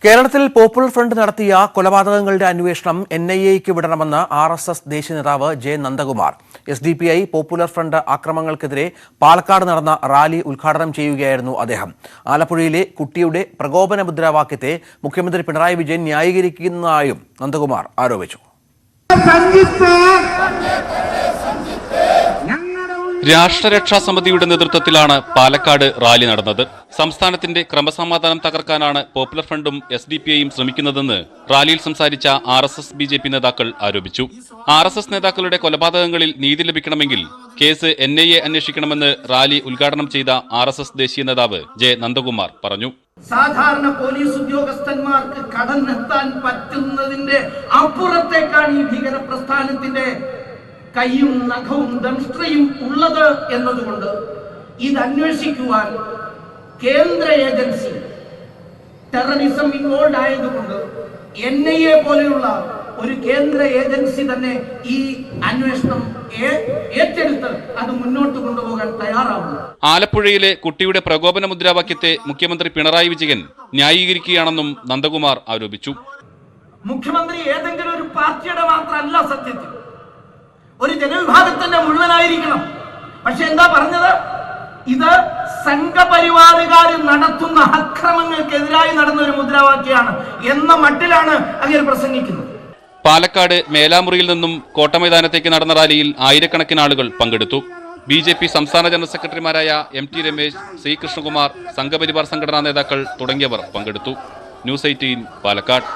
കേരളത്തിൽ popular front നടത്തിയ കൊലപാതകങ്ങളുടെ അന്വേഷണം NIA-ക്ക് വിടണമെന്ന് RSS ദേശീയ നേതാവ് J Nandakumar. SDPI popular front ആക്രമണങ്ങൾക്കെതിരെ പാലക്കാട് നടന്ന റാലി ഉദ്ഘാടനം ചെയ്യുകയായിരുന്നു അദ്ദേഹം. ആലപ്പുഴയിലെ കുട്ടിയുടെ പ്രകോപന മുദ്രാവാക്യത്തെ മുഖ്യമന്ത്രി പിണറായി വിജയൻ ന്യായീകരിക്കുന്നതായും നന്ദകുമാർ ആരോപിച്ചു. രാഷ്ട്രരക്ഷാ സമിതിയുടെ നേതൃത്വത്തിലാണ് പാലക്കാട് റാലി നടന്നത്. സംസ്ഥാനത്തിന്റെ ക്രമസമാധാനം തകർക്കാനാണ് പോപ്പുലർ ഫ്രണ്ടും SDPIയും ശ്രമിക്കുന്നതെന്ന് റാലിയിൽ സംസാരിച്ച RSS BJP നേതാക്കൾ ആരോപിച്ചു. RSS നേതാക്കളുടെ കൊലപാതകങ്ങളിൽ നീതി ലഭിക്കണമെങ്കിൽ കേസ് NIA അന്വേഷിക്കണമെന്ന് റാലി ഉദ്ഘാടനം ചെയ്ത RSS ദേശീയ നേതാവ് ജെ നന്ദകുമാർ പറഞ്ഞു. സാധാരണ പോലീസ് ഉദ്യോഗസ്ഥന്മാർക്ക് കടന്നെത്താൻ പറ്റുന്നതിന്റെ അപ്പുറത്തേക്കാണ് ഈ ഭീകര പ്രസ്ഥാനത്തിന്റെ കൈയും നഖവും ദംഷ്ട്രയും ഉള്ളത് എന്നതുകൊണ്ട് ഇത് അന്വേഷിക്കുവാൻ കേന്ദ്ര ഏജൻസി ടെററിസം ഇൻവോൾവ് ആയതുകൊണ്ട് NIA പോലെയുള്ള ഒരു കേന്ദ്ര ഏജൻസി തന്നെ ഈ അന്വേഷണം ഏറ്റെടുത്ത് അത് മുന്നോട്ട് കൊണ്ടുപോകാൻ തയ്യാറാവുന്നു. ആലപ്പുഴയിലെ കുട്ടിയുടെ പ്രകോപന മുദ്രാവാക്യത്തെ മുഖ്യമന്ത്രി പിണറായി വിജയൻ ന്യായീകരിക്കുകയാണെന്നും നന്ദകുമാർ ആരോപിച്ചു. മുഖ്യമന്ത്രി ഏതെങ്കിലും ഒരു പാർട്ടിയുടെ മാത്രമല്ല, സത്യത്തിൽ ഒരു ജനവിഭാഗത്തിന്റെ മുഴുവനായിരിക്കണം. പക്ഷെ എന്താ പറഞ്ഞത്? ഇത് സംഘപരിവാറുകാർ നടത്തുന്ന അക്രമങ്ങൾക്കെതിരായി നടന്ന ഒരു മുദ്രാവാക്യമാണ് എന്ന മട്ടിലാണ് അങ്ങനെ പ്രസംഗിക്കുന്നത്. പാലക്കാട് മേലാമുറിയിൽ നിന്നും കോട്ടമൈതാനത്തേക്ക് നടന്ന റാലിയിൽ ആയിരക്കണക്കിന് ആളുകൾ പങ്കെടുത്തു. BJP സംസ്ഥാന ജനറൽ സെക്രട്ടറിമാരായ MT രമേശ്, C കൃഷ്ണകുമാർ, സംഘപരിവാർ സംഘടനാ നേതാക്കൾ തുടങ്ങിയവർ പങ്കെടുത്തു. ന്യൂസ് 18 പാലക്കാട്.